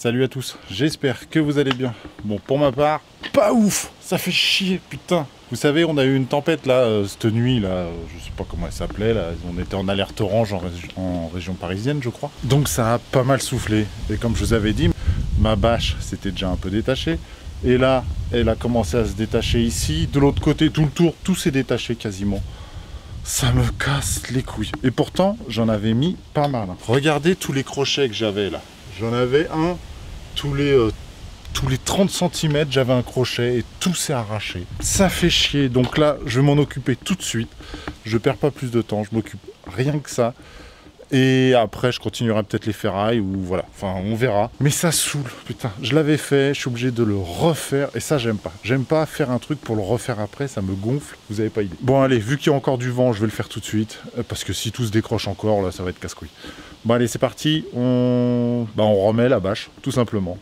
Salut à tous, j'espère que vous allez bien. Bon, pour ma part, pas ouf, ça fait chier, putain. Vous savez, on a eu une tempête là, cette nuit là, je sais pas comment elle s'appelait là, on était en alerte orange en région parisienne, je crois. Donc ça a pas mal soufflé. Et comme je vous avais dit, ma bâche s'était déjà un peu détachée. Et là, elle a commencé à se détacher ici. De l'autre côté, tout le tour, tout s'est détaché quasiment. Ça me casse les couilles. Et pourtant, j'en avais mis pas mal. Regardez tous les crochets que j'avais là. J'en avais un tous les 30 cm, j'avais un crochet et tout s'est arraché. Ça fait chier. Donc là, je vais m'en occuper tout de suite. Je perds pas plus de temps, je m'occupe rien que ça. Et après, je continuerai peut-être les ferrailles ou voilà. Enfin, on verra. Mais ça saoule, putain. Je l'avais fait, je suis obligé de le refaire. Et ça, j'aime pas. J'aime pas faire un truc pour le refaire après. Ça me gonfle. Vous avez pas idée. Bon, allez, vu qu'il y a encore du vent, je vais le faire tout de suite. Parce que si tout se décroche encore, là, ça va être casse-couille. Bon, allez, c'est parti. On remet la bâche, tout simplement.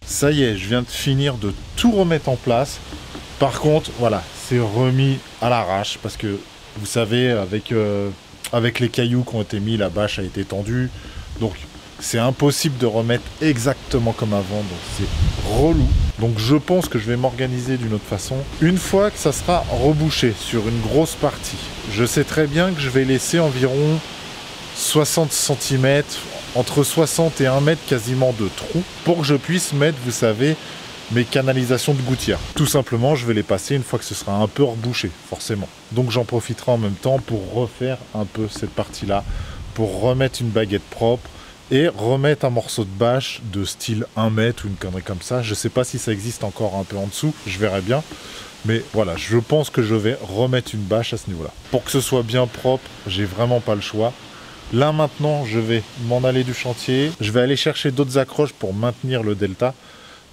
Ça y est, je viens de finir de tout remettre en place. Par contre, voilà, c'est remis à l'arrache parce que, vous savez, avec les cailloux qui ont été mis, la bâche a été tendue. Donc, c'est impossible de remettre exactement comme avant. Donc, c'est relou. Donc, je pense que je vais m'organiser d'une autre façon. Une fois que ça sera rebouché sur une grosse partie, je sais très bien que je vais laisser environ 60 cm, entre 60 et 1 mètre quasiment de trous, pour que je puisse mettre, vous savez, mes canalisations de gouttière. Tout simplement, je vais les passer une fois que ce sera un peu rebouché, forcément. Donc j'en profiterai en même temps pour refaire un peu cette partie-là, pour remettre une baguette propre et remettre un morceau de bâche de style 1 mètre ou une connerie comme ça. Je sais pas si ça existe encore un peu en dessous, je verrai bien. Mais voilà, je pense que je vais remettre une bâche à ce niveau-là. Pour que ce soit bien propre, j'ai vraiment pas le choix. Là maintenant, je vais m'en aller du chantier. Je vais aller chercher d'autres accroches pour maintenir le delta.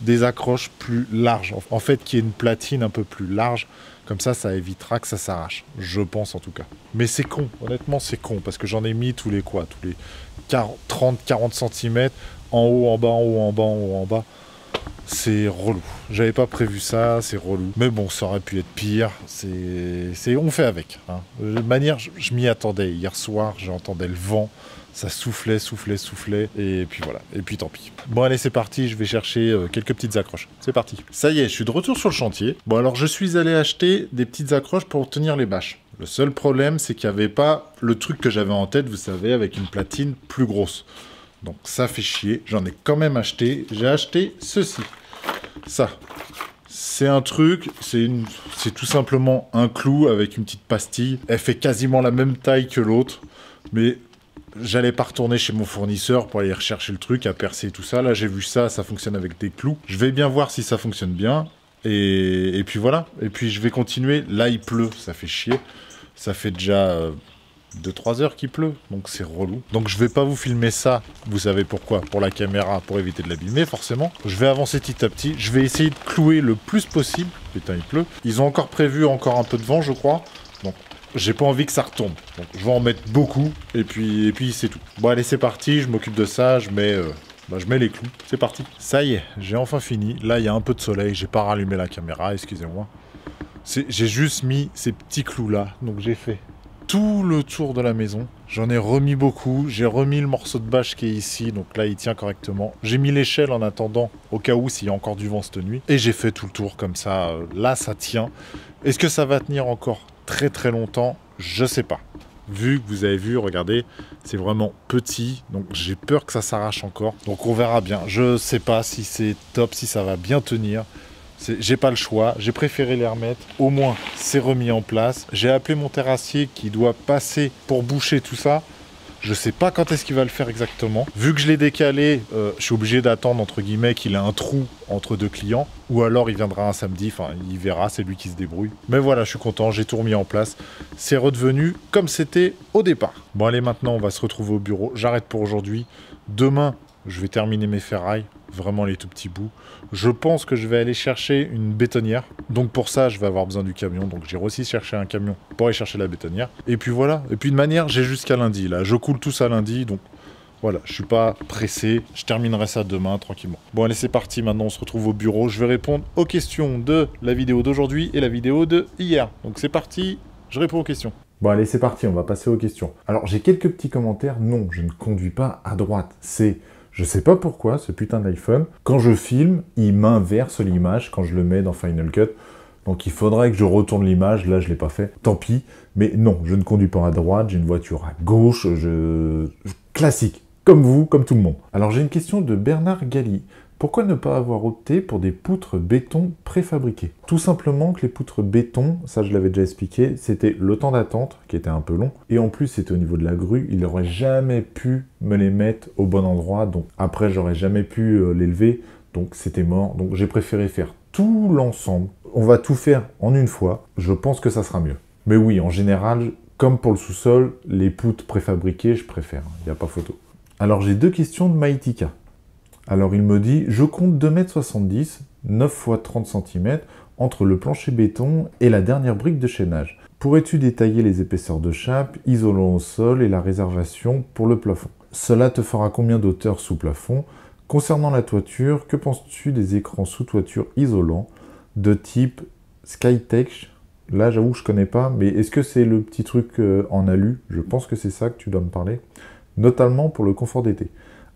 Des accroches plus larges. En fait, qu'il y ait une platine un peu plus large. Comme ça évitera que ça s'arrache. Je pense en tout cas. Mais c'est con. Honnêtement, c'est con. Parce que j'en ai mis tous les 30-40 cm. En haut, en bas, en haut, en bas, en haut, en bas. C'est relou. J'avais pas prévu ça, c'est relou. Mais bon, ça aurait pu être pire. On fait avec. Hein. De manière, je m'y attendais. Hier soir, j'entendais le vent. Ça soufflait, soufflait, soufflait, et puis voilà. Et puis tant pis. Bon allez, c'est parti, je vais chercher quelques petites accroches. C'est parti. Ça y est, je suis de retour sur le chantier. Bon alors, je suis allé acheter des petites accroches pour tenir les bâches. Le seul problème, c'est qu'il n'y avait pas le truc que j'avais en tête, vous savez, avec une platine plus grosse. Donc ça fait chier, j'en ai quand même acheté. J'ai acheté ceci. Ça. C'est un truc, c'est tout simplement un clou avec une petite pastille. Elle fait quasiment la même taille que l'autre, mais j'allais pas retourner chez mon fournisseur pour aller rechercher le truc, à percer tout ça. Là, j'ai vu ça, ça fonctionne avec des clous. Je vais bien voir si ça fonctionne bien. Et puis voilà. Et puis je vais continuer. Là, il pleut, ça fait chier. Ça fait déjà 2-3 heures qu'il pleut, donc c'est relou. Donc je vais pas vous filmer ça, vous savez pourquoi, pour la caméra, pour éviter de l'abîmer forcément. Je vais avancer petit à petit, je vais essayer de clouer le plus possible. Putain, il pleut. Ils ont encore prévu encore un peu de vent, je crois. Donc j'ai pas envie que ça retombe. Donc je vais en mettre beaucoup, et puis c'est tout. Bon allez, c'est parti, je m'occupe de ça, je mets les clous. C'est parti. Ça y est, j'ai enfin fini. Là, il y a un peu de soleil, j'ai pas rallumé la caméra, excusez-moi. J'ai juste mis ces petits clous-là, donc j'ai fait tout le tour de la maison. J'en ai remis beaucoup. J'ai remis le morceau de bâche qui est ici. Donc là, il tient correctement. J'ai mis l'échelle en attendant, au cas où s'il y a encore du vent cette nuit. Et j'ai fait tout le tour comme ça. Là, ça tient. Est-ce que ça va tenir encore très très longtemps? Je sais pas. Vu que vous avez vu, regardez, c'est vraiment petit. Donc j'ai peur que ça s'arrache encore. Donc on verra bien. Je sais pas si c'est top, si ça va bien tenir. J'ai pas le choix, j'ai préféré les remettre. Au moins, c'est remis en place. J'ai appelé mon terrassier qui doit passer pour boucher tout ça. Je sais pas quand est-ce qu'il va le faire exactement. Vu que je l'ai décalé, je suis obligé d'attendre, entre guillemets, qu'il ait un trou entre deux clients. Ou alors, il viendra un samedi, enfin, il verra, c'est lui qui se débrouille. Mais voilà, je suis content, j'ai tout remis en place. C'est redevenu comme c'était au départ. Bon, allez, maintenant, on va se retrouver au bureau. J'arrête pour aujourd'hui. Demain, je vais terminer mes ferrailles, vraiment les tout petits bouts. Je pense que je vais aller chercher une bétonnière. Donc pour ça, je vais avoir besoin du camion. Donc j'irai aussi chercher un camion pour aller chercher la bétonnière. Et puis voilà. Et puis de manière, j'ai jusqu'à lundi. Là, je coule tout ça lundi. Donc voilà, je suis pas pressé. Je terminerai ça demain, tranquillement. Bon, allez, c'est parti. Maintenant, on se retrouve au bureau. Je vais répondre aux questions de la vidéo d'aujourd'hui et la vidéo de hier. Donc c'est parti. Je réponds aux questions. Bon, allez, c'est parti. On va passer aux questions. Alors, j'ai quelques petits commentaires. Non, je ne conduis pas à droite. C'est... Je sais pas pourquoi, ce putain d'iPhone, quand je filme, il m'inverse l'image quand je le mets dans Final Cut. Donc il faudrait que je retourne l'image, là je l'ai pas fait, tant pis. Mais non, je ne conduis pas à droite, j'ai une voiture à gauche, classique, comme vous, comme tout le monde. Alors j'ai une question de Bernard Galli. Pourquoi ne pas avoir opté pour des poutres béton préfabriquées? Tout simplement que les poutres béton, ça je l'avais déjà expliqué, c'était le temps d'attente qui était un peu long, et en plus c'était au niveau de la grue, il n'aurait jamais pu me les mettre au bon endroit, donc après j'aurais jamais pu l'élever, donc c'était mort. Donc j'ai préféré faire tout l'ensemble. On va tout faire en une fois, je pense que ça sera mieux. Mais oui, en général, comme pour le sous-sol, les poutres préfabriquées, je préfère, il n'y a pas photo. Alors j'ai deux questions de Maïtika. Alors il me dit, je compte 2,70 m, 9 x 30 cm, entre le plancher béton et la dernière brique de chaînage. Pourrais-tu détailler les épaisseurs de chape, isolant au sol et la réservation pour le plafond? Cela te fera combien d'auteur sous plafond? Concernant la toiture, que penses-tu des écrans sous toiture isolants de type Skytech? Là j'avoue que je connais pas, mais est-ce que c'est le petit truc en alu? Je pense que c'est ça que tu dois me parler. Notamment pour le confort d'été.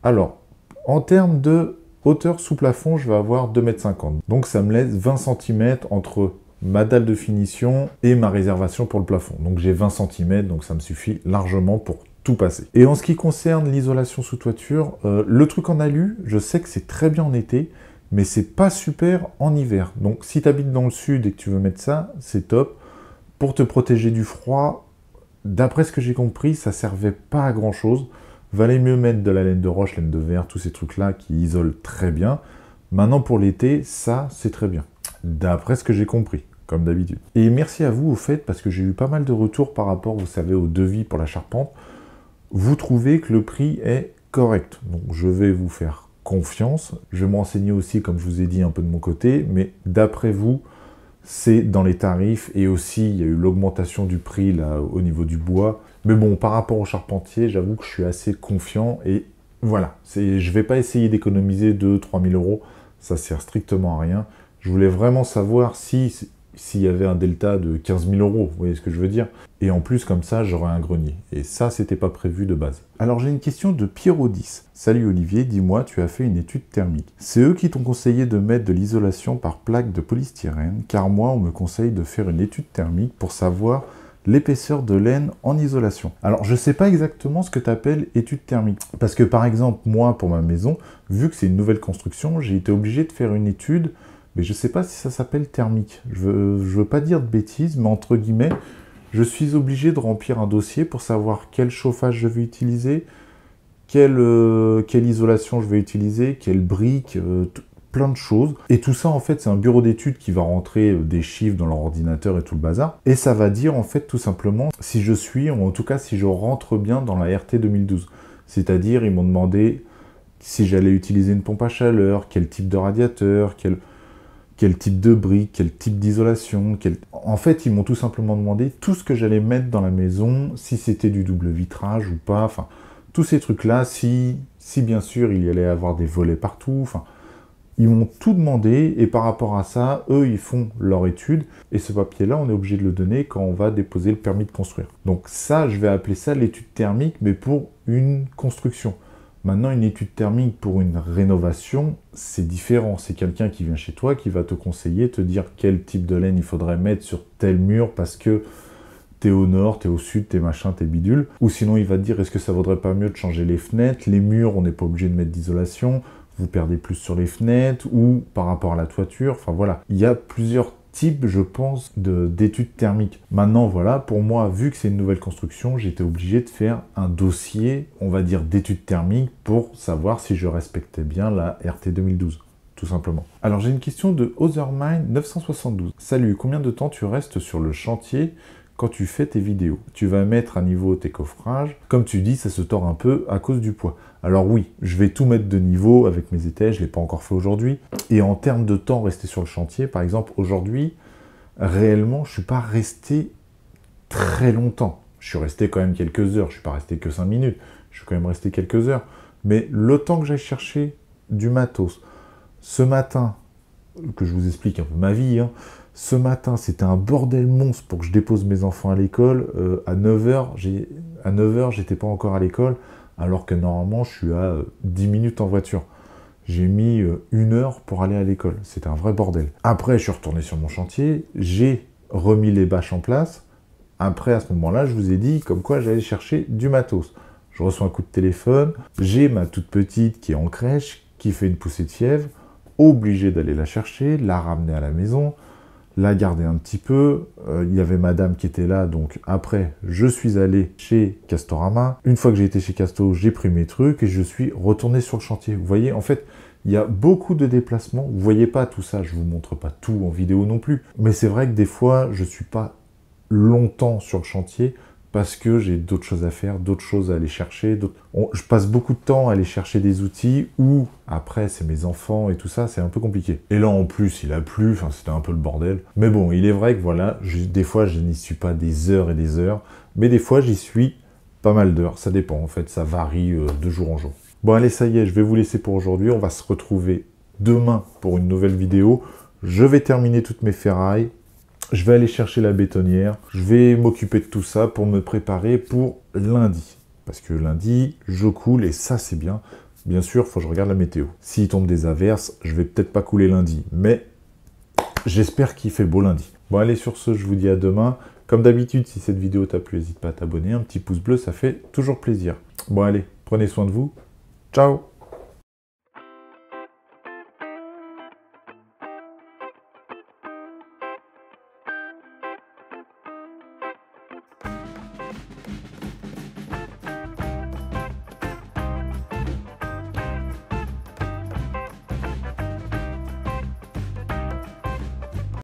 Alors, en termes de hauteur sous plafond, je vais avoir 2,50 m. Donc ça me laisse 20 cm entre ma dalle de finition et ma réservation pour le plafond. Donc j'ai 20 cm, donc ça me suffit largement pour tout passer. Et en ce qui concerne l'isolation sous toiture, le truc en alu, je sais que c'est très bien en été, mais c'est pas super en hiver. Donc si tu habites dans le sud et que tu veux mettre ça, c'est top. Pour te protéger du froid, d'après ce que j'ai compris, ça servait pas à grand chose. Valait mieux mettre de la laine de roche, laine de verre, tous ces trucs-là qui isolent très bien. Maintenant, pour l'été, ça, c'est très bien. D'après ce que j'ai compris, comme d'habitude. Et merci à vous, au fait, parce que j'ai eu pas mal de retours par rapport, vous savez, au devis pour la charpente. Vous trouvez que le prix est correct. Donc, je vais vous faire confiance. Je vais me renseigner aussi, comme je vous ai dit, un peu de mon côté. Mais d'après vous, c'est dans les tarifs. Et aussi, il y a eu l'augmentation du prix, là, au niveau du bois. Mais bon, par rapport au charpentier, j'avoue que je suis assez confiant et voilà. Je ne vais pas essayer d'économiser 2 000 à 3 000 euros, ça sert strictement à rien. Je voulais vraiment savoir si s'il y avait un delta de 15 000 euros, vous voyez ce que je veux dire? Et en plus, comme ça, j'aurais un grenier. Et ça, c'était pas prévu de base. Alors, j'ai une question de Pierrot 10. Salut Olivier, dis-moi, tu as fait une étude thermique. C'est eux qui t'ont conseillé de mettre de l'isolation par plaque de polystyrène, car moi, on me conseille de faire une étude thermique pour savoir l'épaisseur de laine en isolation. Alors, je ne sais pas exactement ce que tu appelles étude thermique. Parce que, par exemple, moi, pour ma maison, vu que c'est une nouvelle construction, j'ai été obligé de faire une étude, mais je ne sais pas si ça s'appelle thermique. Je veux pas dire de bêtises, mais entre guillemets, je suis obligé de remplir un dossier pour savoir quel chauffage je vais utiliser, quelle isolation je vais utiliser, quelle brique, plein de choses. Et tout ça, en fait, c'est un bureau d'études qui va rentrer des chiffres dans leur ordinateur et tout le bazar. Et ça va dire, en fait, tout simplement, si je suis, ou en tout cas, si je rentre bien dans la RT 2012. C'est-à-dire, ils m'ont demandé si j'allais utiliser une pompe à chaleur, quel type de radiateur, quel type de brique, quel type d'isolation. En fait, ils m'ont tout simplement demandé tout ce que j'allais mettre dans la maison, si c'était du double vitrage ou pas, enfin, tous ces trucs-là, si bien sûr, il y allait avoir des volets partout, enfin, ils m'ont tout demandé, et par rapport à ça, eux, ils font leur étude, et ce papier-là, on est obligé de le donner quand on va déposer le permis de construire. Donc ça, je vais appeler ça l'étude thermique, mais pour une construction. Maintenant, une étude thermique pour une rénovation, c'est différent. C'est quelqu'un qui vient chez toi, qui va te conseiller, te dire quel type de laine il faudrait mettre sur tel mur, parce que t'es au nord, t'es au sud, t'es machin, t'es bidule. Ou sinon, il va te dire, est-ce que ça vaudrait pas mieux de changer les fenêtres? Les murs, on n'est pas obligé de mettre d'isolation. Vous perdez plus sur les fenêtres, ou par rapport à la toiture. Enfin voilà, il y a plusieurs types, je pense, d'études thermiques. Maintenant, voilà, pour moi, vu que c'est une nouvelle construction, j'étais obligé de faire un dossier, on va dire, d'études thermiques pour savoir si je respectais bien la RT 2012. Tout simplement. Alors j'ai une question de Othermind 972. Salut, combien de temps tu restes sur le chantier quand tu fais tes vidéos? Tu vas mettre à niveau tes coffrages. Comme tu dis, ça se tord un peu à cause du poids. Alors oui, je vais tout mettre de niveau avec mes étais, je ne l'ai pas encore fait aujourd'hui. Et en termes de temps resté sur le chantier, par exemple, aujourd'hui, réellement, je ne suis pas resté très longtemps. Je suis resté quand même quelques heures, je ne suis pas resté que 5 minutes, je suis quand même resté quelques heures. Mais le temps que j'aille chercher du matos, ce matin, que je vous explique un peu ma vie, hein, ce matin, c'était un bordel monstre pour que je dépose mes enfants à l'école. À 9h, j'étais pas encore à l'école, alors que normalement, je suis à 10 minutes en voiture. J'ai mis 1 heure pour aller à l'école. C'était un vrai bordel. Après, je suis retourné sur mon chantier, j'ai remis les bâches en place. Après, à ce moment-là, je vous ai dit comme quoi j'allais chercher du matos. Je reçois un coup de téléphone, j'ai ma toute petite qui est en crèche, qui fait une poussée de fièvre, obligé d'aller la chercher, la ramener à la maison, la garder un petit peu. Il y avait madame qui était là, donc après, je suis allé chez Castorama. Une fois que j'ai été chez Casto, j'ai pris mes trucs et je suis retourné sur le chantier. Vous voyez, en fait, il y a beaucoup de déplacements. Vous voyez pas tout ça, je vous montre pas tout en vidéo non plus. Mais c'est vrai que des fois, je suis pas longtemps sur le chantier parce que j'ai d'autres choses à faire, d'autres choses à aller chercher. Je passe beaucoup de temps à aller chercher des outils ou après c'est mes enfants et tout ça, c'est un peu compliqué. Et là en plus il a plu, enfin c'était un peu le bordel. Mais bon, il est vrai que voilà, des fois je n'y suis pas des heures et des heures, mais des fois j'y suis pas mal d'heures, ça dépend en fait, ça varie de jour en jour. Bon allez, ça y est, je vais vous laisser pour aujourd'hui, on va se retrouver demain pour une nouvelle vidéo. Je vais terminer toutes mes ferrailles. Je vais aller chercher la bétonnière, je vais m'occuper de tout ça pour me préparer pour lundi. Parce que lundi, je coule et ça c'est bien. Bien sûr, il faut que je regarde la météo. S'il tombe des averses, je vais peut-être pas couler lundi. Mais j'espère qu'il fait beau lundi. Bon allez, sur ce, je vous dis à demain. Comme d'habitude, si cette vidéo t'a plu, n'hésite pas à t'abonner. Un petit pouce bleu, ça fait toujours plaisir. Bon allez, prenez soin de vous. Ciao!